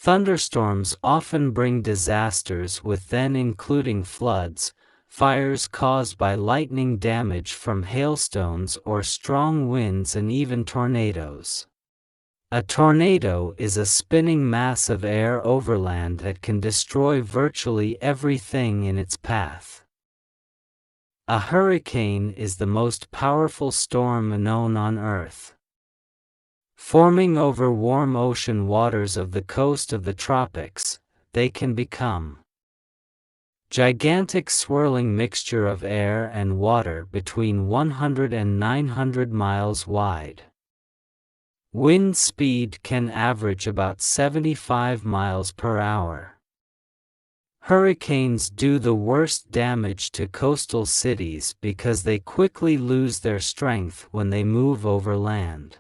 Thunderstorms often bring disasters, with then including floods, fires caused by lightning, damage from hailstones or strong winds, and even tornadoes. A tornado is a spinning mass of air overland that can destroy virtually everything in its path. A hurricane is the most powerful storm known on Earth. Forming over warm ocean waters of the coast of the tropics, they can become gigantic swirling mixture of air and water between 100 and 900 miles wide. Wind speed can average about 75 miles per hour. Hurricanes do the worst damage to coastal cities because they quickly lose their strength when they move over land.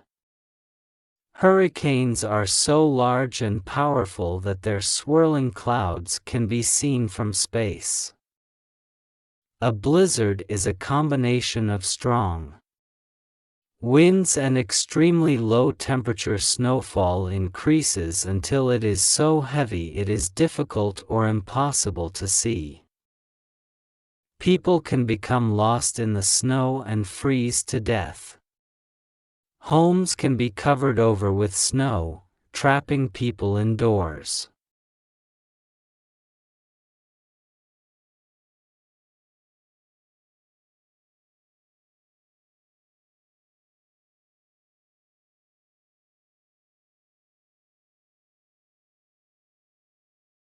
Hurricanes are so large and powerful that their swirling clouds can be seen from space. A blizzard is a combination of strong winds and extremely low temperature. Snowfall increases until it is so heavy it is difficult or impossible to see. People can become lost in the snow and freeze to death. Homes can be covered over with snow, trapping people indoors.